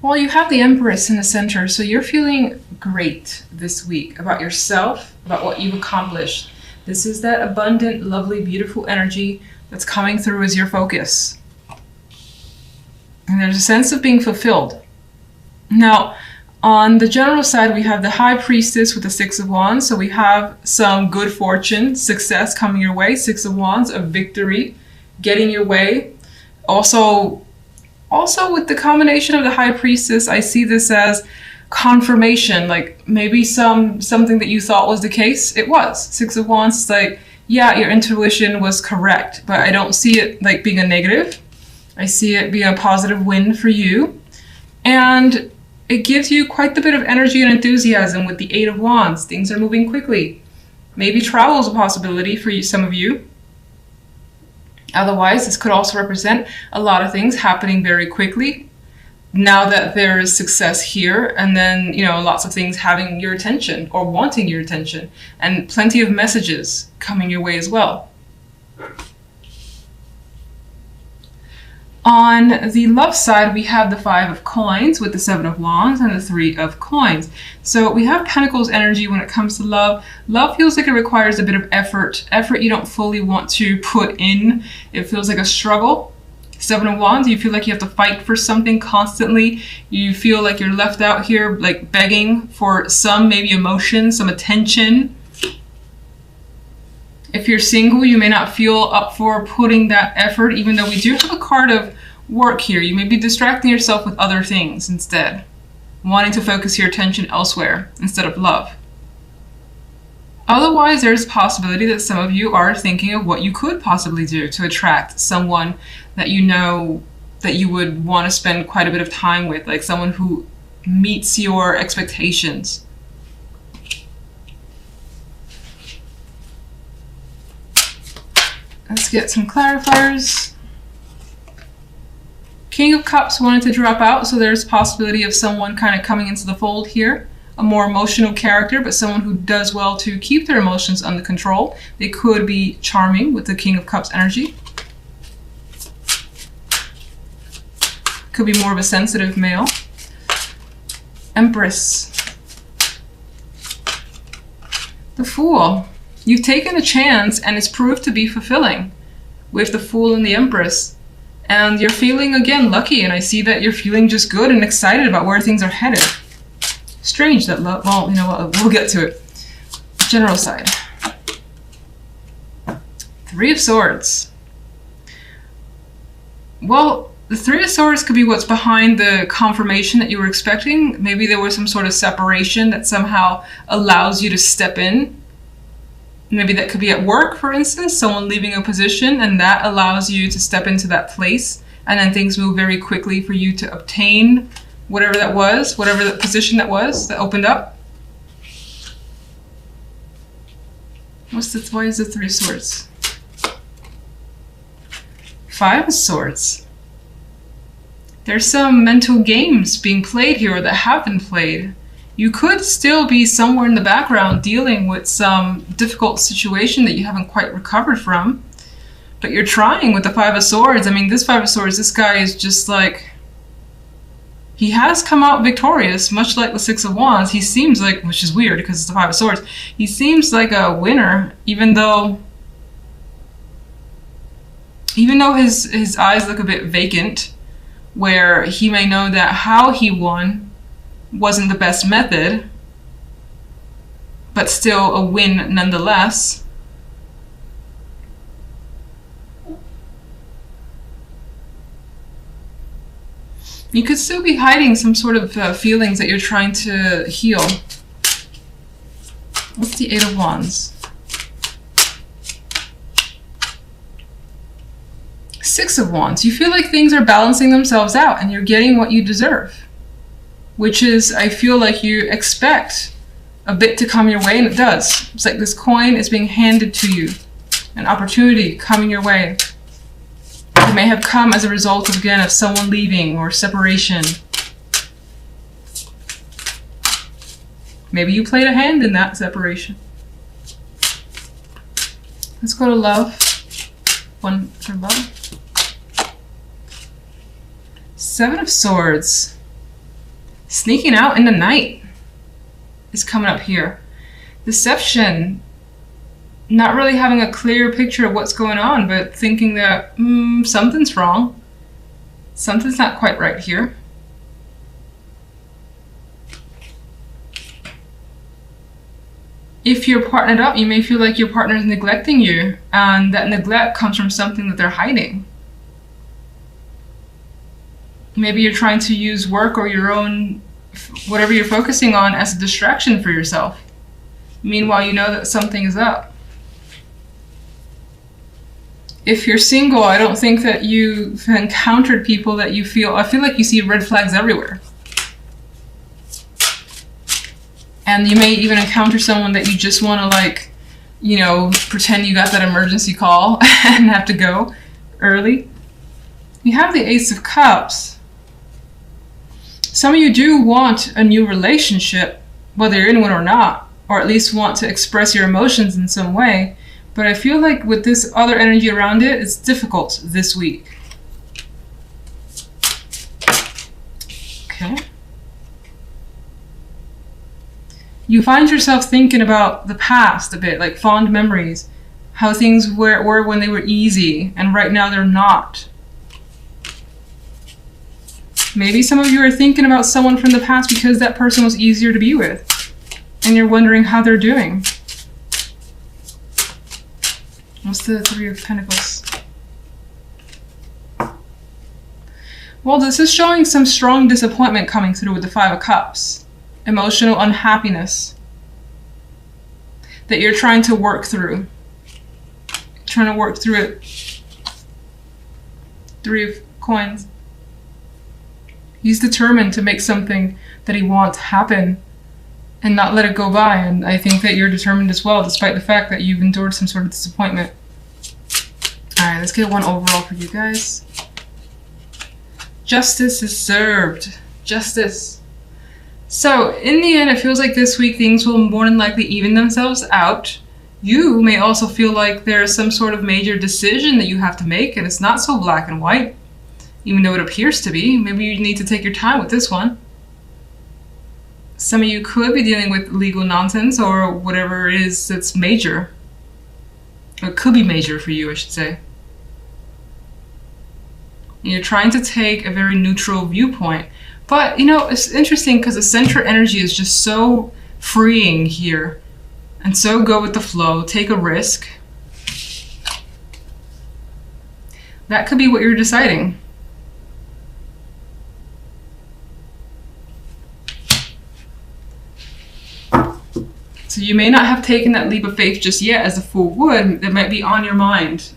Well, you have the Empress in the center, so you're feeling great this week about yourself, about what you've accomplished. This is that abundant, lovely, beautiful energy that's coming through as your focus. And there's a sense of being fulfilled. Now, on the general side, we have the High Priestess with the Six of Wands. So we have some good fortune, success coming your way. Six of Wands, a victory, getting your way. Also with the combination of the High Priestess, I see this as confirmation, like maybe something that you thought was the case, it was. Six of Wands is like, yeah, your intuition was correct, but I don't see it like being a negative. I see it being a positive win for you. And it gives you quite a bit of energy and enthusiasm with the Eight of Wands. Things are moving quickly. Maybe travel is a possibility for you, some of you. Otherwise, this could also represent a lot of things happening very quickly now that there is success here, and then, lots of things having your attention or wanting your attention, and plenty of messages coming your way as well. On the love side, we have the Five of Coins with the Seven of Wands and the Three of Coins. So we have Pentacles energy when it comes to love. Love feels like it requires a bit of effort you don't fully want to put in. It feels like a struggle. Seven of Wands, you feel like you have to fight for something constantly. You feel like you're left out here like begging for some maybe emotion, some attention. If you're single, you may not feel up for putting that effort, even though we do have a card of work here. You may be distracting yourself with other things instead, wanting to focus your attention elsewhere instead of love. Otherwise, there's a possibility that some of you are thinking of what you could possibly do to attract someone that you know that you would want to spend quite a bit of time with, like someone who meets your expectations. Let's get some clarifiers. King of Cups wanted to drop out, so there's a possibility of someone kind of coming into the fold here. A more emotional character, but someone who does well to keep their emotions under control. They could be charming with the King of Cups energy. Could be more of a sensitive male. Empress. The Fool. You've taken a chance and it's proved to be fulfilling with the Fool and the Empress. And you're feeling, again, lucky, and I see that you're feeling just good and excited about where things are headed. Strange that love, well, you know what, we'll get to it. General side. Three of Swords. Well, the Three of Swords could be what's behind the confirmation that you were expecting. Maybe there was some sort of separation that somehow allows you to step in. Maybe that could be at work, for instance, someone leaving a position, and that allows you to step into that place, and then things move very quickly for you to obtain whatever that was, whatever the position that was that opened up. Why is the Three of Swords? Five of Swords. There's some mental games being played here that have been played. You could still be somewhere in the background dealing with some difficult situation that you haven't quite recovered from. But you're trying with the Five of Swords. I mean, this Five of Swords, this guy is just like... He has come out victorious, much like the Six of Wands. He seems like, which is weird because it's the Five of Swords, he seems like a winner, even though his eyes look a bit vacant, where he may know that how he won wasn't the best method, but still a win nonetheless. You could still be hiding some sort of feelings that you're trying to heal. What's the Eight of Wands? Six of Wands. You feel like things are balancing themselves out and you're getting what you deserve. Which is, I feel like you expect a bit to come your way, and it does. It's like this coin is being handed to you. An opportunity coming your way. It may have come as a result of, again, of someone leaving or separation. Maybe you played a hand in that separation. Let's go to love. One for love. Seven of Swords. Sneaking out in the night is coming up here. Deception. Not really having a clear picture of what's going on, but thinking that something's wrong. Something's not quite right here. If you're partnered up, you may feel like your partner is neglecting you, and that neglect comes from something that they're hiding. Maybe you're trying to use work or your own, whatever you're focusing on, as a distraction for yourself. Meanwhile, you know that something is up. If you're single, I don't think that you've encountered people that you feel, I feel like you see red flags everywhere. And you may even encounter someone that you just want to, like, you know, pretend you got that emergency call and have to go early. You have the Ace of Cups. Some of you do want a new relationship, whether you're in one or not, or at least want to express your emotions in some way. But I feel like with this other energy around it, it's difficult this week. Okay. You find yourself thinking about the past a bit, like fond memories, how things were when they were easy, and right now they're not. Maybe some of you are thinking about someone from the past because that person was easier to be with, and you're wondering how they're doing. What's the Three of Pentacles? Well, this is showing some strong disappointment coming through with the Five of Cups. Emotional unhappiness that you're trying to work through. Trying to work through it. Three of Coins. He's determined to make something that he wants happen and not let it go by. And I think that you're determined as well, despite the fact that you've endured some sort of disappointment. Alright, let's get one overall for you guys. Justice is served. Justice. So, in the end, it feels like this week things will more than likely even themselves out. You may also feel like there's some sort of major decision that you have to make, and it's not so black and white, even though it appears to be. Maybe you need to take your time with this one. Some of you could be dealing with legal nonsense or whatever it is that's major. Or it could be major for you, I should say. And you're trying to take a very neutral viewpoint. But, you know, it's interesting because the center energy is just so freeing here. And so go with the flow. Take a risk. That could be what you're deciding. So you may not have taken that leap of faith just yet as the Fool would. That might be on your mind.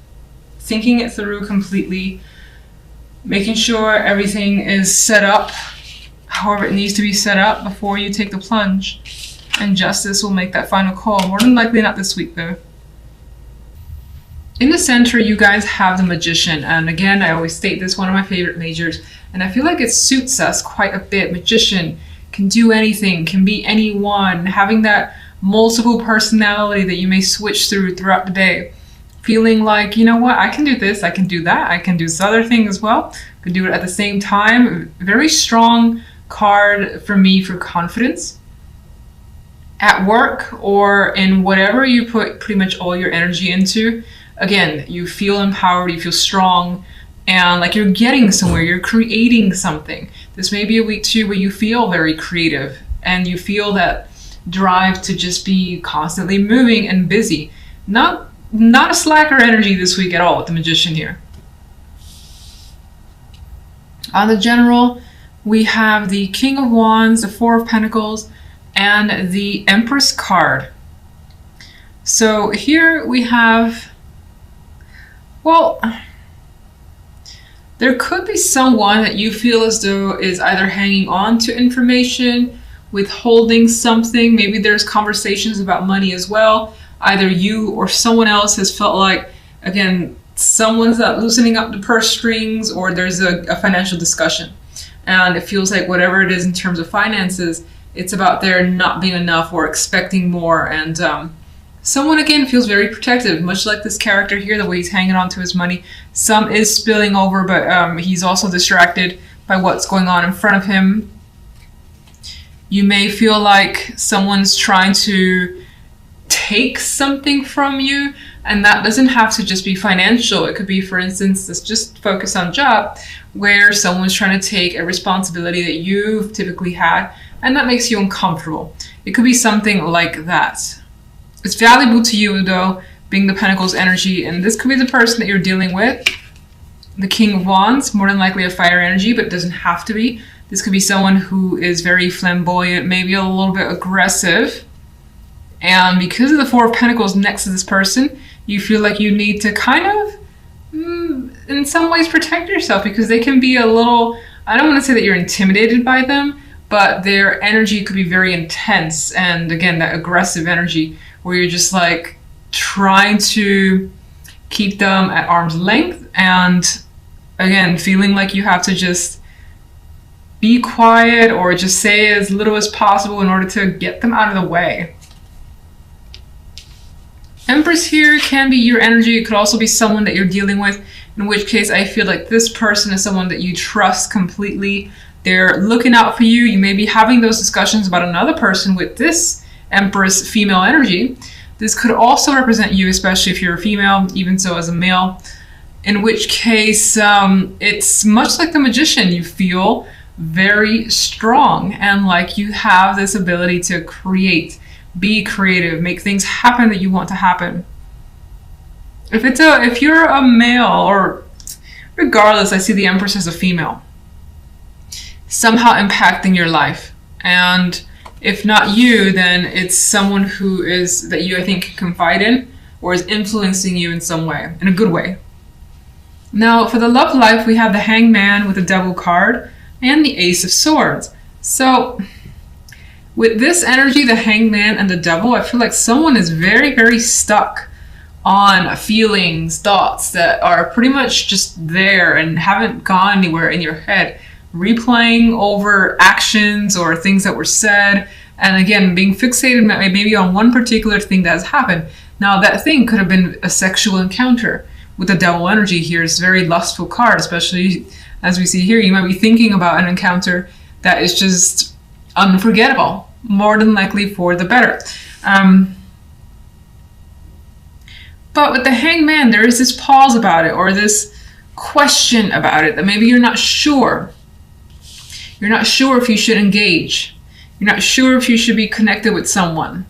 Thinking it through completely. Making sure everything is set up however it needs to be set up before you take the plunge. And justice will make that final call. More than likely not this week though. In the center, you guys have the Magician. And again, I always state this, one of my favorite majors. And I feel like it suits us quite a bit. Magician can do anything, can be anyone. Having that multiple personality that you may switch throughout the day. Feeling like, you know what, I can do this, I can do that, I can do this other thing as well. I can do it at the same time. Very strong card for me for confidence. At work or in whatever you put pretty much all your energy into. Again, you feel empowered, you feel strong, and like you're getting somewhere, you're creating something. This may be a week too where you feel very creative and you feel that drive to just be constantly moving and busy. Not a slacker energy this week at all with the Magician here. On the general, we have the King of Wands, the Four of Pentacles, and the Empress card. So here we have, well, there could be someone that you feel as though is either hanging on to information, withholding something. Maybe there's conversations about money as well. Either you or someone else has felt like, again, someone's not loosening up the purse strings, or there's a financial discussion. And it feels like whatever it is in terms of finances, it's about there not being enough or expecting more. And someone, again, feels very protective, much like this character here, the way he's hanging on to his money. Some is spilling over, but he's also distracted by what's going on in front of him. You may feel like someone's trying to take something from you, and that doesn't have to just be financial. It could be, for instance, let's just focus on job, where someone's trying to take a responsibility that you've typically had, and that makes you uncomfortable. It could be something like that. It's valuable to you, though, being the Pentacles energy, and this could be the person that you're dealing with. The King of Wands, more than likely a fire energy, but it doesn't have to be. This could be someone who is very flamboyant, maybe a little bit aggressive. And because of the Four of Pentacles next to this person, you feel like you need to kind of, in some ways, protect yourself, because they can be a little, I don't want to say that you're intimidated by them, but their energy could be very intense. And again, that aggressive energy where you're just like trying to keep them at arm's length. And again, feeling like you have to just be quiet or just say as little as possible in order to get them out of the way. Empress here can be your energy. It could also be someone that you're dealing with, in which case I feel like this person is someone that you trust completely. They're looking out for you. You may be having those discussions about another person with this Empress female energy. This could also represent you, especially if you're a female, even so as a male, in which case it's much like the Magician. You feel very strong and like you have this ability to create, be creative, make things happen that you want to happen. If you're a male, or regardless, I see the Empress as a female, somehow impacting your life. And if not you, then it's someone who is, that you, I think, can confide in, or is influencing you in some way, in a good way. Now, for the love life, we have the Hangman with the Devil card and the Ace of Swords. So with this energy, the Hangman and the Devil, I feel like someone is very, very stuck on feelings, thoughts that are pretty much just there and haven't gone anywhere in your head, replaying over actions or things that were said, and again, being fixated maybe on one particular thing that has happened. Now, that thing could have been a sexual encounter. With the Devil energy here, it's a very lustful card, especially as we see here. You might be thinking about an encounter that is just unforgettable, more than likely for the better. But with the Hangman, there is this pause about it, or this question about it, that maybe you're not sure. You're not sure if you should engage. You're not sure if you should be connected with someone,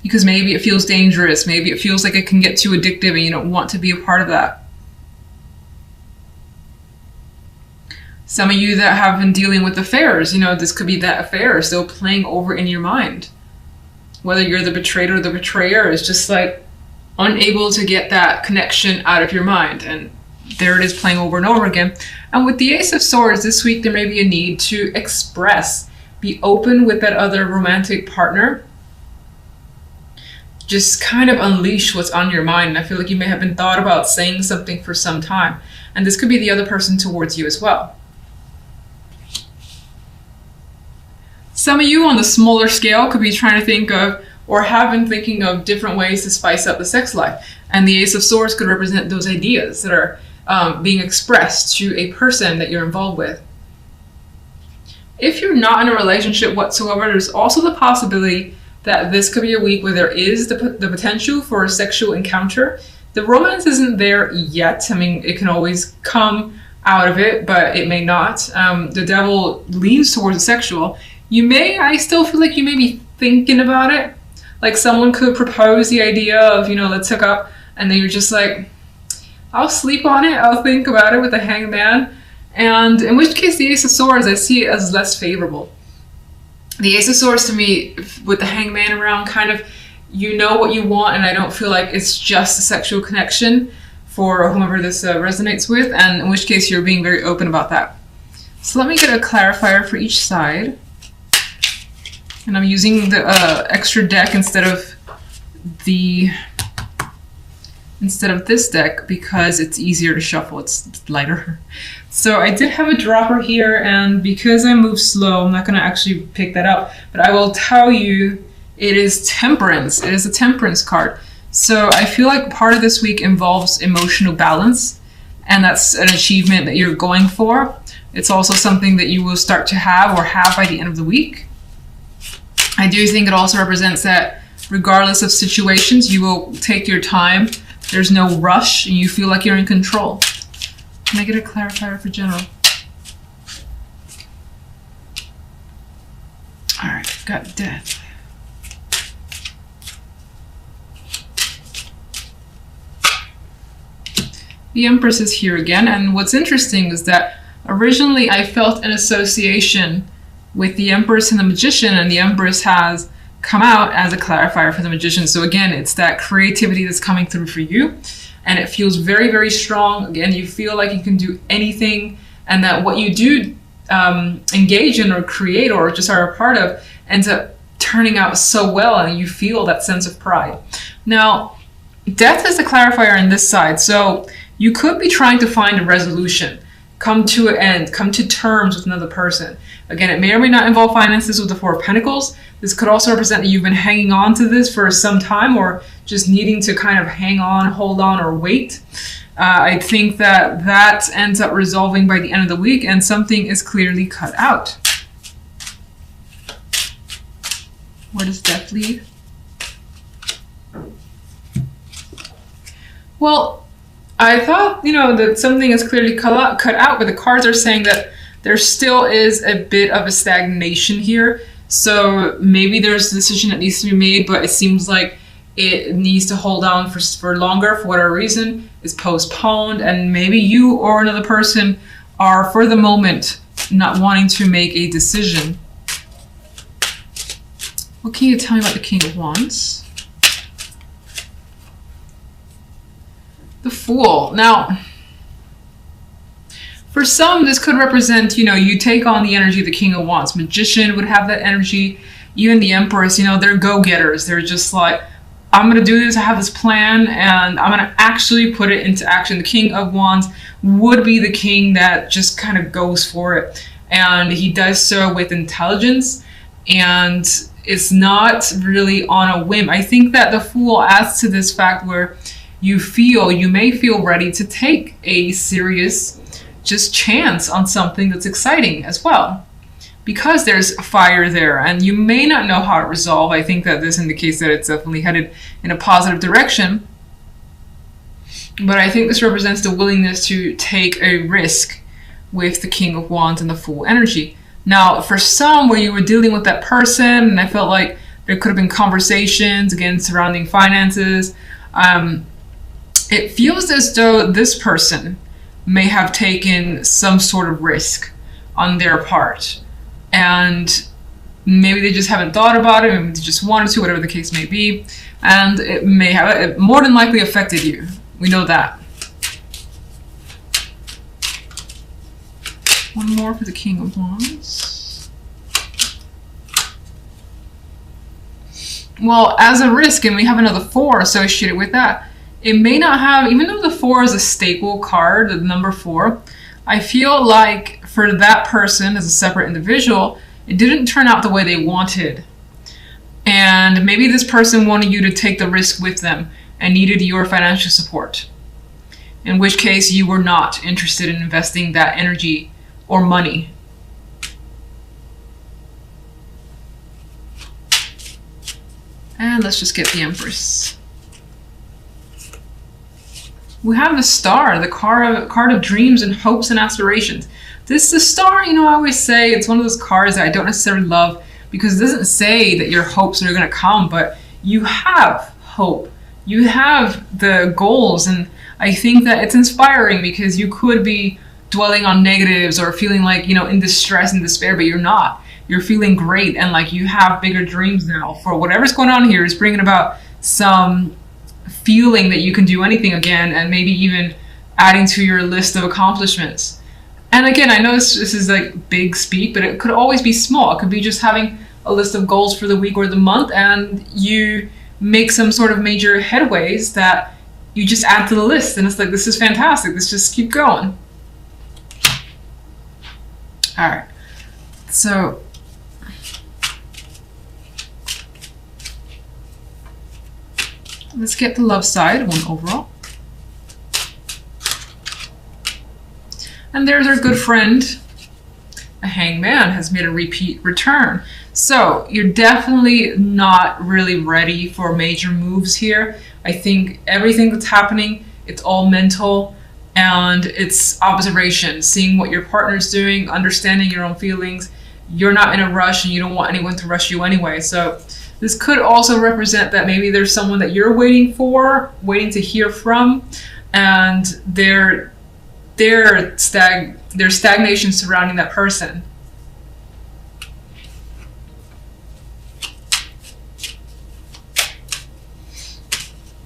because maybe it feels dangerous. Maybe it feels like it can get too addictive and you don't want to be a part of that. Some of you that have been dealing with affairs, this could be that affair still playing over in your mind. Whether you're the betrayed or the betrayer, is just like unable to get that connection out of your mind. And there it is, playing over and over again. And with the Ace of Swords this week, there may be a need to express, be open with that other romantic partner. Just kind of unleash what's on your mind. And I feel like you may have been thought about saying something for some time. And this could be the other person towards you as well. Some of you on the smaller scale could be trying to think of, or have been thinking of, different ways to spice up the sex life. And the Ace of Swords could represent those ideas that are being expressed to a person that you're involved with. If you're not in a relationship whatsoever, there's also the possibility that this could be a week where there is the potential for a sexual encounter. The romance isn't there yet. I mean, it can always come out of it, but it may not. The Devil leans towards the sexual. I still feel like you may be thinking about it. Like someone could propose the idea of, let's hook up, and then you're just like, I'll sleep on it, I'll think about it, with the Hangman. And in which case the Ace of Swords, I see it as less favorable. The Ace of Swords to me, with the Hangman around, kind of, you know what you want, and I don't feel like it's just a sexual connection for whomever this resonates with, and in which case you're being very open about that. So let me get a clarifier for each side. And I'm using the extra deck instead of this deck because it's easier to shuffle, it's lighter. So I did have a dropper here, and because I move slow, I'm not going to actually pick that up, but I will tell you it is Temperance. It is a Temperance card. So I feel like part of this week involves emotional balance, and that's an achievement that you're going for. It's also something that you will start to have or have by the end of the week. I do think it also represents that regardless of situations, you will take your time. There's no rush and you feel like you're in control. Can I get a clarifier for general? All right, got death. The Empress is here again, and what's interesting is that originally I felt an association with the Empress and the Magician, and the Empress has come out as a clarifier for the Magician. So again, it's that creativity that's coming through for you, and it feels very, very strong. Again, you feel like you can do anything, and that what you do engage in or create or just are a part of ends up turning out so well, and you feel that sense of pride. Now, death is the clarifier on this side, so you could be trying to find a resolution, come to an end, come to terms with another person. Again, it may or may not involve finances with the Four of Pentacles. This could also represent that you've been hanging on to this for some time, or just needing to kind of hang on, hold on, or wait. I think that that ends up resolving by the end of the week, and something is clearly cut out. Where does death lead? Well, I thought, that something is clearly cut out, but the cards are saying that there still is a bit of a stagnation here. So maybe there's a decision that needs to be made, but it seems like it needs to hold on for longer for whatever reason, is postponed, and maybe you or another person are, for the moment, not wanting to make a decision. What can you tell me about the King of Wands? The Fool. Now, for some, this could represent, you take on the energy of the King of Wands. Magician would have that energy. Even the Empress, they're go-getters. They're just like, I'm going to do this. I have this plan, and I'm going to actually put it into action. The King of Wands would be the king that just kind of goes for it. And he does so with intelligence, and it's not really on a whim. I think that the Fool adds to this fact where you may feel ready to take a serious just chance on something that's exciting as well, because there's fire there, and you may not know how to resolve. I think that this indicates that it's definitely headed in a positive direction, but I think this represents the willingness to take a risk with the King of Wands and the Fool energy. Now, for some, where you were dealing with that person, and I felt like there could have been conversations again surrounding finances, it feels as though this person may have taken some sort of risk on their part, and maybe they just haven't thought about it, maybe they just wanted to, whatever the case may be, and it may have, it more than likely affected you. We know that. One more for the King of Wands. Well, as a risk, and we have another 4 associated with that, it may not have, even though the 4 is a staple card, the number 4, I feel like for that person as a separate individual, it didn't turn out the way they wanted. And maybe this person wanted you to take the risk with them and needed your financial support, in which case you were not interested in investing that energy or money. And let's just get the Empress. We have the Star, the card of dreams and hopes and aspirations. The Star, I always say it's one of those cards that I don't necessarily love, because it doesn't say that your hopes are going to come, but you have hope. You have the goals, and I think that it's inspiring, because you could be dwelling on negatives or feeling like, in distress and despair, but you're not. You're feeling great, and like you have bigger dreams now for whatever's going on here is bringing about some feeling that you can do anything again, and maybe even adding to your list of accomplishments. And again, I know this is like big speak, but it could always be small. It could be just having a list of goals for the week or the month, and you make some sort of major headways that you just add to the list, and it's like, this is fantastic, let's just keep going. All right, so let's get the love side, 1 overall. And there's our good friend, a Hangman has made a repeat return. So you're definitely not really ready for major moves here. I think everything that's happening, it's all mental, and it's observation, seeing what your partner's doing, understanding your own feelings. You're not in a rush and you don't want anyone to rush you anyway. So this could also represent that maybe there's someone that you're waiting to hear from, and there's stagnation surrounding that person.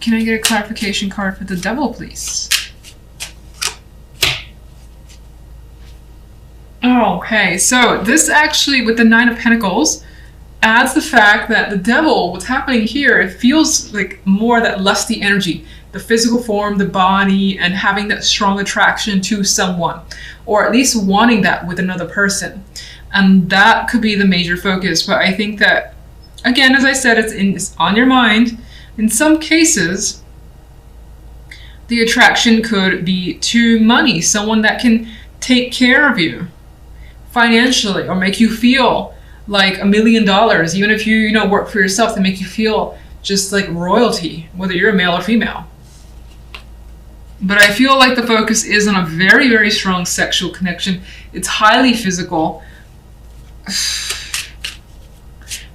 Can I get a clarification card for the Devil, please? Okay, so this actually, with the Nine of Pentacles, adds the fact that the Devil, what's happening here, it feels like more that lusty energy, the physical form, the body, and having that strong attraction to someone, or at least wanting that with another person. And that could be the major focus. But I think that, again, as I said, it's on your mind. In some cases, the attraction could be to money, someone that can take care of you financially or make you feel like $1 million, even if you work for yourself, to make you feel just like royalty, whether you're a male or female. But I feel like the focus is on a very, very strong sexual connection. It's highly physical.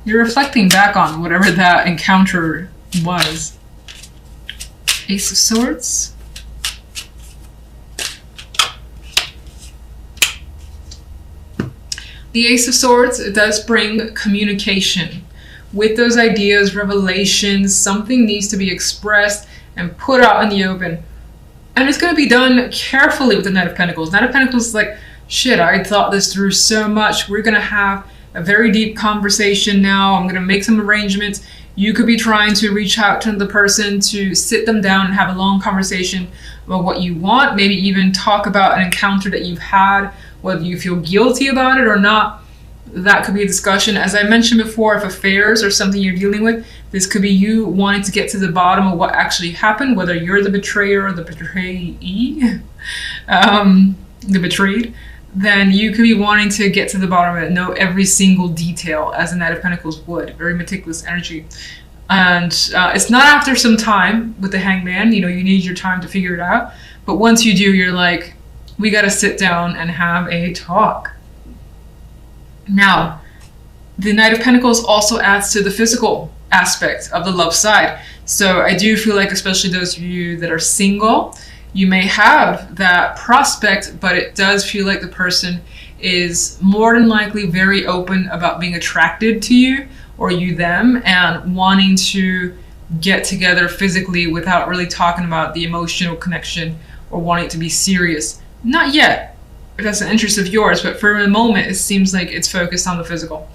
You're reflecting back on whatever that encounter was. Ace of Swords. The Ace of Swords, it does bring communication. With those ideas, revelations, something needs to be expressed and put out in the open. And it's going to be done carefully with the Knight of Pentacles. Knight of Pentacles is like, shit, I thought this through so much. We're going to have a very deep conversation now. I'm going to make some arrangements. You could be trying to reach out to the person to sit them down and have a long conversation about what you want. Maybe even talk about an encounter that you've had, whether you feel guilty about it or not. That could be a discussion. As I mentioned before, if affairs are something you're dealing with, this could be you wanting to get to the bottom of what actually happened, whether you're the betrayer or the betrayee, the betrayed. Then you could be wanting to get to the bottom of it, know every single detail, as the Knight of Pentacles would. Very meticulous energy. And it's not after some time with the Hangman. You need your time to figure it out. But once you do, you're like, we got to sit down and have a talk. Now, the Knight of Pentacles also adds to the physical aspect of the love side. So I do feel like, especially those of you that are single, you may have that prospect, but it does feel like the person is more than likely very open about being attracted to you or you them, and wanting to get together physically without really talking about the emotional connection or wanting it to be serious. Not yet, if that's an interest of yours, but for a moment it seems like it's focused on the physical.